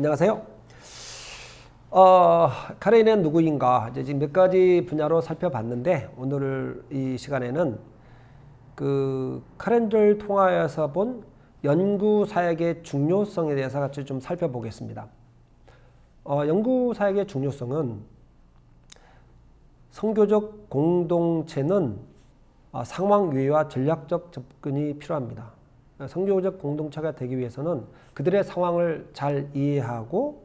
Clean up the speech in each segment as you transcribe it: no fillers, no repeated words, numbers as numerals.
안녕하세요. 카렌은 누구인가? 이제 지금 몇 가지 분야로 살펴봤는데 오늘 이 시간에는 카렌을 통하여서 본 연구 사역의 중요성에 대해서 같이 좀 살펴보겠습니다. 연구 사역의 중요성은 선교적 공동체는 상황 유의와 전략적 접근이 필요합니다. 선교적 공동체가 되기 위해서는 그들의 상황을 잘 이해하고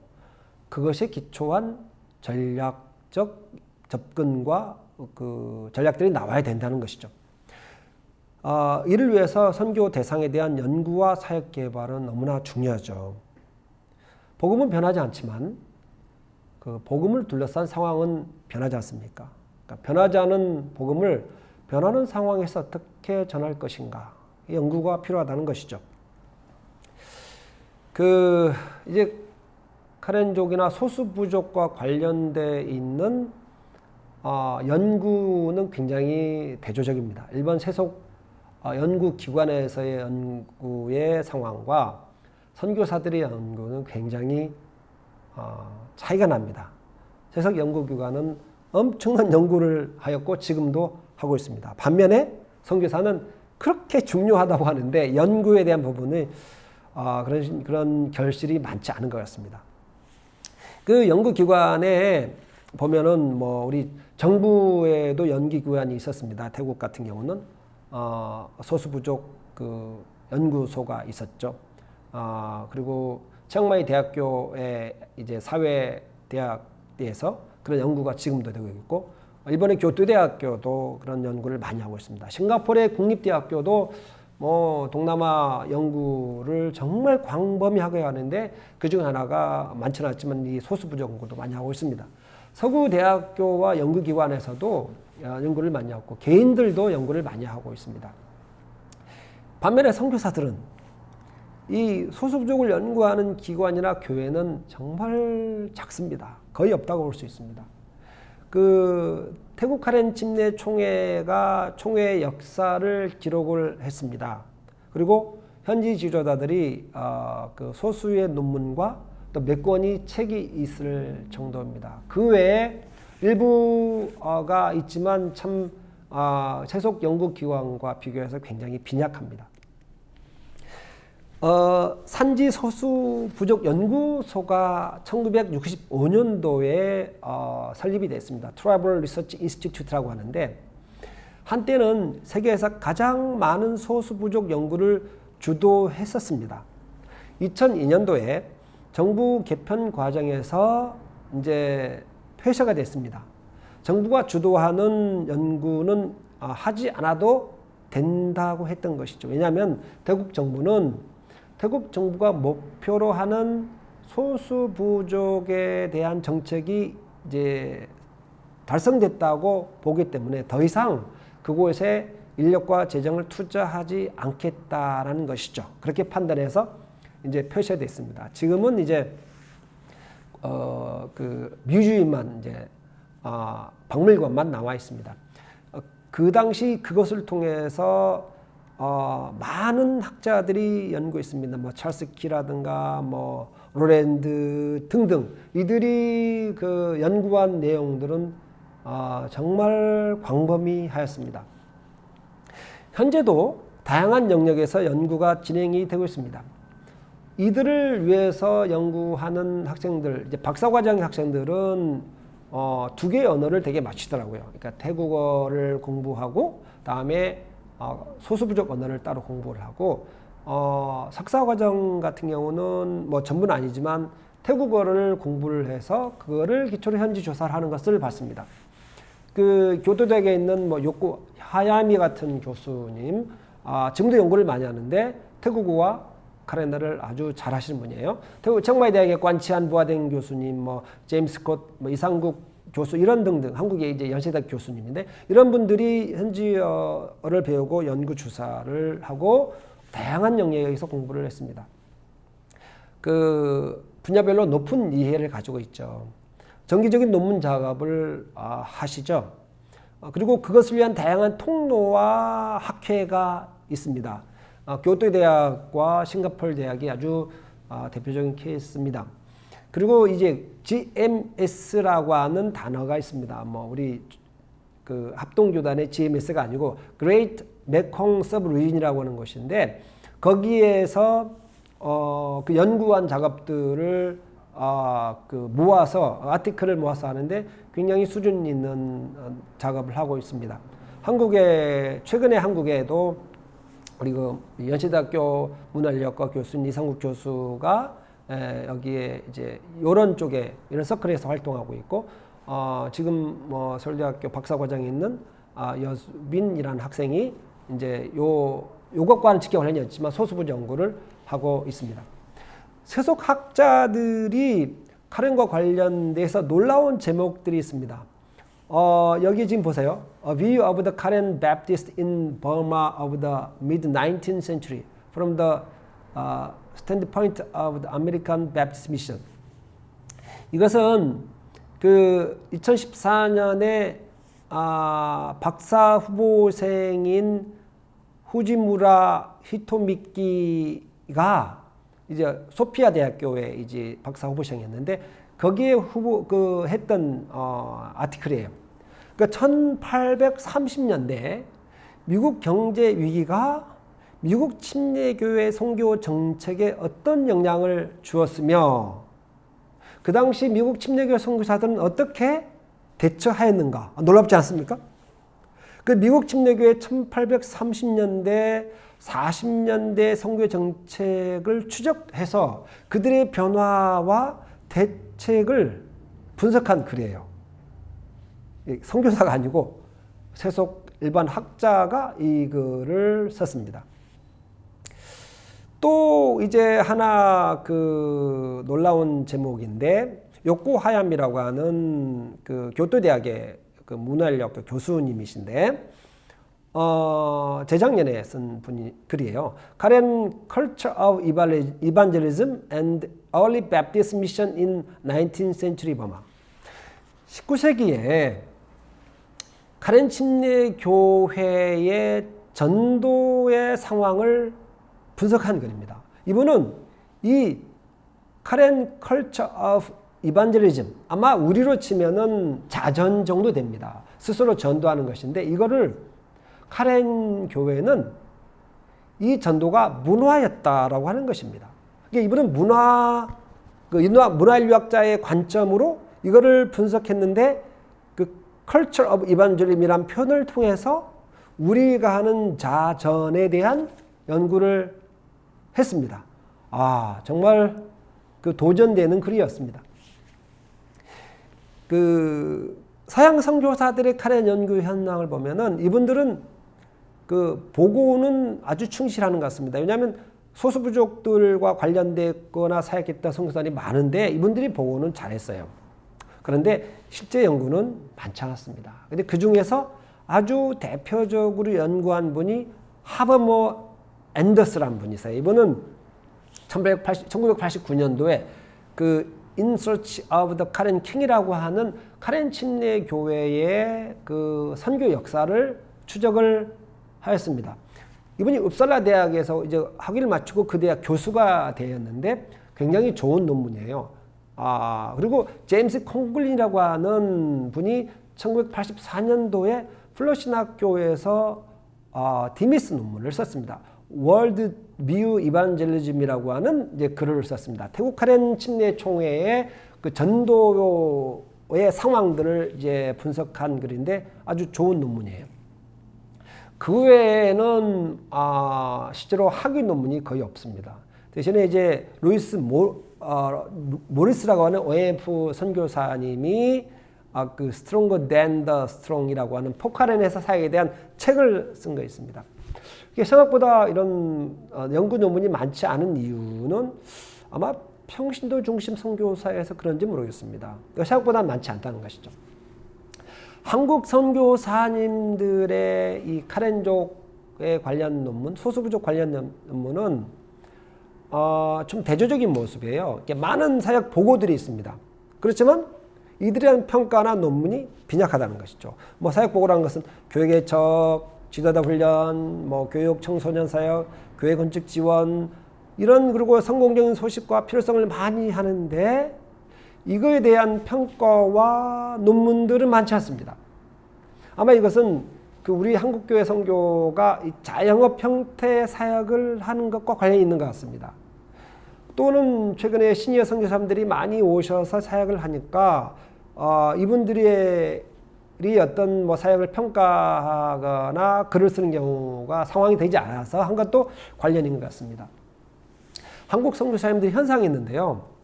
그것에 기초한 전략적 접근과 전략들이 나와야 된다는 것이죠. 이를 위해서 선교 대상에 대한 연구와 사역 개발은 너무나 중요하죠. 복음은 변하지 않지만 복음을 둘러싼 상황은 변하지 않습니까? 그러니까 변하지 않은 복음을 변하는 상황에서 어떻게 전할 것인가, 연구가 필요하다는 것이죠. 이제 카렌족이나 소수부족과 관련돼 있는 연구는 굉장히 대조적입니다. 일본 세속 연구기관에서의 연구의 상황과 선교사들의 연구는 굉장히 차이가 납니다. 세속 연구기관은 엄청난 연구를 하였고 지금도 하고 있습니다. 반면에 선교사는 그렇게 중요하다고 하는데 연구에 대한 부분이 그런 결실이 많지 않은 것 같습니다. 그 연구기관에 보면은 우리 정부에도 연구기관이 있었습니다. 태국 같은 경우는 소수부족 연구소가 있었죠. 그리고 치앙마이 대학교의 이제 사회대학에서 그런 연구가 지금도 되고 있고, 일본의 교토대학교도 그런 연구를 많이 하고 있습니다. 싱가포르의 국립대학교도 동남아 연구를 정말 광범위하게 하는데 그중 하나가 많지는 않지만 이 소수부족 연구도 많이 하고 있습니다. 서구대학교와 연구기관에서도 연구를 많이 하고 개인들도 연구를 많이 하고 있습니다. 반면에 선교사들은 이 소수부족을 연구하는 기관이나 교회는 정말 작습니다. 거의 없다고 볼 수 있습니다. 태국 카렌 침례 총회가 총회의 역사를 기록을 했습니다. 그리고 현지 지도자들이 소수의 논문과 또 몇 권의 책이 있을 정도입니다. 그 외에 일부가 있지만 참 세속 연구기관과 비교해서 굉장히 빈약합니다. 산지 소수부족 연구소가 1965년도에 설립이 됐습니다. 트라이벌 리서치 인스티튜트라고 하는데 한때는 세계에서 가장 많은 소수부족 연구를 주도했었습니다. 2002년도에 정부 개편 과정에서 이제 폐쇄가 됐습니다. 정부가 주도하는 연구는 하지 않아도 된다고 했던 것이죠. 왜냐하면 태국 정부가 목표로 하는 소수부족에 대한 정책이 이제 달성됐다고 보기 때문에 더 이상 그곳에 인력과 재정을 투자하지 않겠다라는 것이죠. 그렇게 판단해서 이제 폐쇄됐습니다. 지금은 이제 뮤지엄만 이제 박물관만 나와 있습니다. 그 당시 그것을 통해서 많은 학자들이 연구했습니다. 찰스 키라든가 로랜드 등등 이들이 연구한 내용들은 정말 광범위하였습니다. 현재도 다양한 영역에서 연구가 진행이 되고 있습니다. 이들을 위해서 연구하는 학생들, 이제 박사과정 학생들은 두 개의 언어를 되게 마치더라고요. 그러니까 태국어를 공부하고 다음에 소수부족 언어를 따로 공부를 하고 석사과정 같은 경우는 전부는 아니지만 태국어를 공부를 해서 그거를 기초로 현지 조사를 하는 것을 봤습니다. 교토대학에 있는 요코 하야미 같은 교수님 지금도 연구를 많이 하는데 태국어와 카렌어를 아주 잘 하시는 분이에요. 태국 치앙마이 대학의 관치안 부하댕 교수님, 제임스 콧, 이상국 교수 이런 등등 한국의 이제 연세대학 교수님인데 이런 분들이 현지어를 배우고 연구 주사를 하고 다양한 영역에서 공부를 했습니다. 분야별로 높은 이해를 가지고 있죠. 정기적인 논문 작업을 하시죠. 그리고 그것을 위한 다양한 통로와 학회가 있습니다. 교토대학과 싱가포르 대학이 아주 대표적인 케이스입니다. 그리고 이제 GMS라고 하는 단어가 있습니다. 뭐 우리 그 합동조단의 GMS가 아니고 Great Mekong Sub-region이라고 하는 것인데 거기에서 그 연구한 작업들을 그 모아서 아티클을 모아서 하는데 굉장히 수준 있는 작업을 하고 있습니다. 최근에 한국에도 우리 그 연세대학교 문화인력과 교수인 이상국 교수가 여기에 이제 이런 쪽에 이런 서클에서 활동하고 있고 지금 뭐 서울대학교 박사과정에 있는 여수빈이라는 학생이 이제 요것과는 직접 관련이 없지만 소수부 연구를 하고 있습니다. 세속 학자들이 카렌과 관련돼서 놀라운 제목들이 있습니다. 여기 지금 보세요. A view of the Karen Baptist in Burma of the mid-19th century from the standpoint of the American Baptist Mission. 이것은 그 2014년에 박사 후보생인 후지무라 히토미키가 이제 소피아 대학교에 이제 박사 후보생이었는데 거기에 했던 아티클이에요. 그러니까 1830년대 미국 경제 위기가 미국 침례교회 선교 정책에 어떤 영향을 주었으며 그 당시 미국 침례교회 선교사들은 어떻게 대처하였는가? 놀랍지 않습니까? 그 미국 침례교회 1830년대 40년대 선교 정책을 추적해서 그들의 변화와 대책을 분석한 글이에요. 선교사가 아니고 세속 일반 학자가 이 글을 썼습니다. 또 이제 하나 그 놀라운 제목인데 요코하야미라고 하는 그 교토대학의 그 문화인력 교수님이신데 재작년에 쓴 글이에요. Karen Culture of Evangelism and Early Baptist Mission in 19th Century Burma. 19세기에 카렌 침례 교회의 전도의 상황을 분석한 글입니다. 이분은 이 카렌 Culture of Evangelism, 아마 우리로 치면은 자전 정도 됩니다. 스스로 전도하는 것인데 이거를 카렌 교회는 이 전도가 문화였다라고 하는 것입니다. 그러니까 이분은 문화인류학자의 관점으로 이거를 분석했는데 그 Culture of Evangelism이란 표현을 통해서 우리가 하는 자전에 대한 연구를 했습니다. 정말 그 도전되는 글이었습니다. 그 서양 선교사들의 카렌 연구 현황을 보면은 이분들은 그 보고는 아주 충실하는 것 같습니다. 왜냐하면 소수부족들과 관련됐거나 사역했던 선교사들이 많은데 이분들이 보고는 잘했어요. 그런데 실제 연구는 많지 않았습니다. 근데 그 중에서 아주 대표적으로 연구한 분이 하버머 앤더스라는 분이 있어요. 이분은 1989년도에 그 In Search of the Karen King이라고 하는 카렌 침례 교회의 그 선교 역사를 추적을 하였습니다. 이분이 upsala 대학에서 이제 학위를 마치고 그 대학 교수가 되었는데 굉장히 좋은 논문이에요. 그리고 제임스 콩글린이라고 하는 분이 1984년도에 플러신 학교에서 디미스 논문을 썼습니다. 월드 뷰 이반젤리즘이라고 하는 이제 글을 썼습니다. 태국 카렌 침례 총회의 그 전도의 상황들을 이제 분석한 글인데 아주 좋은 논문이에요. 그 외에는 실제로 학위 논문이 거의 없습니다. 대신에 이제 루이스 모리스라고 하는 OMF 선교사님이 그 Stronger Than the Strong이라고 하는 포카렌에서 사역에 대한 책을 쓴 거 있습니다. 생각보다 이런 연구 논문이 많지 않은 이유는 아마 평신도 중심 선교사에서 그런지 모르겠습니다. 생각보다 많지 않다는 것이죠. 한국 선교사님들의 이 카렌족에 관련 논문, 소수부족 관련 논문은 좀 대조적인 모습이에요. 많은 사역 보고들이 있습니다. 그렇지만 이들에 대한 평가나 논문이 빈약하다는 것이죠. 뭐 사역 보고라는 것은 교회 개척, 지도자 훈련, 뭐 교육, 청소년 사역, 교회 건축 지원 이런 그리고 성공적인 소식과 필요성을 많이 하는데 이거에 대한 평가와 논문들은 많지 않습니다. 아마 이것은 그 우리 한국교회 선교가 이 자영업 형태의 사역을 하는 것과 관련이 있는 것 같습니다. 또는 최근에 시니어 선교사님들이 많이 오셔서 사역을 하니까 이분들이 어떤 뭐 사역을 평가하거나 글을 쓰는 경우가 상황이 되지 않아서 한 것도 관련인 것 같습니다. 한국 선교사님들이 현상이 있는데요.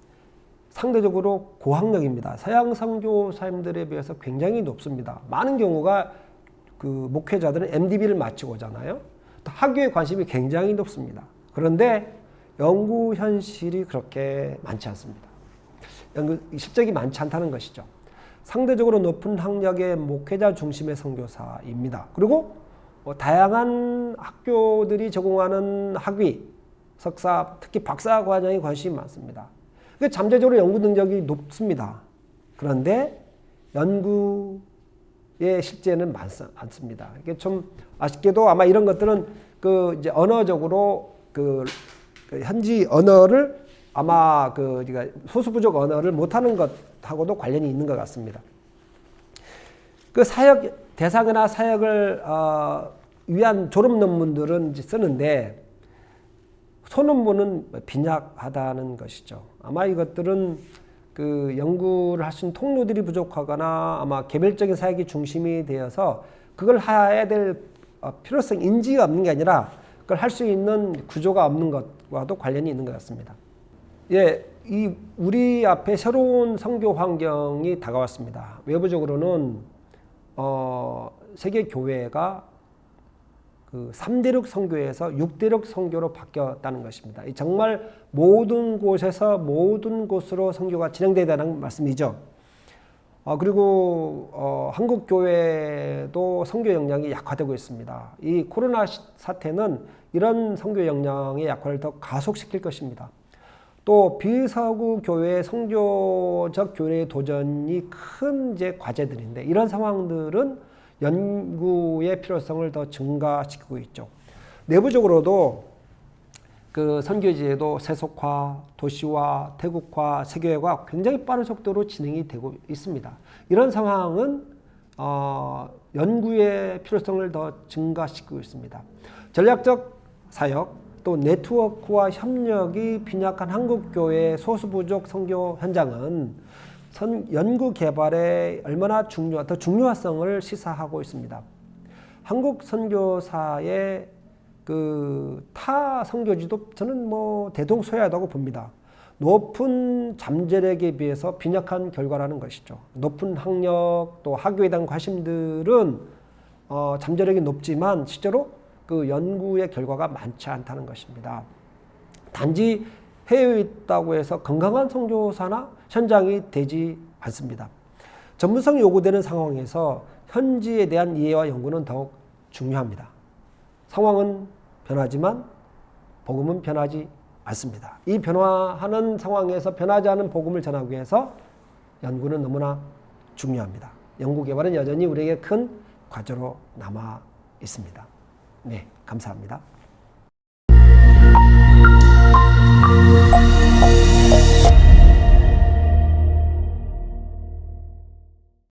상대적으로 고학력입니다. 서양 선교사님들에 비해서 굉장히 높습니다. 많은 경우가 그 목회자들은 MDB를 마치고 오잖아요. 또 학교에 관심이 굉장히 높습니다. 그런데 연구 현실이 그렇게 많지 않습니다. 연구 실적이 많지 않다는 것이죠. 상대적으로 높은 학력의 목회자 중심의 선교사입니다. 그리고 다양한 학교들이 제공하는 학위, 석사, 특히 박사 과정에 관심이 많습니다. 잠재적으로 연구 능력이 높습니다. 그런데 연구의 실제는 많지 않습니다. 이게 좀 아쉽게도 아마 이런 것들은 그 이제 언어적으로 그 현지 언어를 아마 그러니까 소수 부족 언어를 못하는 것하고도 관련이 있는 것 같습니다. 그 사역 대상이나 사역을 위한 졸업 논문들은 쓰는데 소논문은 빈약하다는 것이죠. 아마 이것들은 그 연구를 할 수 있는 통로들이 부족하거나 아마 개별적인 사역이 중심이 되어서 그걸 해야 될 필요성 인지가 없는 게 아니라 그걸 할 수 있는 구조가 없는 것과도 관련이 있는 것 같습니다. 예, 우리 앞에 새로운 선교 환경이 다가왔습니다. 외부적으로는 세계 교회가 그 3대륙 선교에서 6대륙 선교로 바뀌었다는 것입니다. 정말 모든 곳에서 모든 곳으로 선교가 진행되다는 말씀이죠. 그리고 한국 교회도 선교 역량이 약화되고 있습니다. 이 코로나 사태는 이런 선교 역량의 약화를 더 가속시킬 것입니다. 또 비서구 교회의 선교적 교회의 도전이 큰 이제 과제들인데 이런 상황들은 연구의 필요성을 더 증가시키고 있죠. 내부적으로도 그 선교지에도 세속화, 도시화, 태국화, 세계화가 굉장히 빠른 속도로 진행이 되고 있습니다. 이런 상황은 연구의 필요성을 더 증가시키고 있습니다. 전략적 사역, 또 네트워크와 협력이 빈약한 한국교회의 소수부족 선교 현장은 연구 개발에 얼마나 더 중요성을 시사하고 있습니다. 한국 선교사의 그 타 선교지도 저는 뭐 대동소이하다고 봅니다. 높은 잠재력에 비해서 빈약한 결과라는 것이죠. 높은 학력 또 학교에 대한 관심들은 잠재력이 높지만 실제로 그 연구의 결과가 많지 않다는 것입니다. 단지 해외에 있다고 해서 건강한 선교사나 현장이 되지 않습니다. 전문성이 요구되는 상황에서 현지에 대한 이해와 연구는 더욱 중요합니다. 상황은 변하지만 복음은 변하지 않습니다. 이 변화하는 상황에서 변하지 않은 복음을 전하기 위해서 연구는 너무나 중요합니다. 연구 개발은 여전히 우리에게 큰 과제로 남아 있습니다. 네, 감사합니다.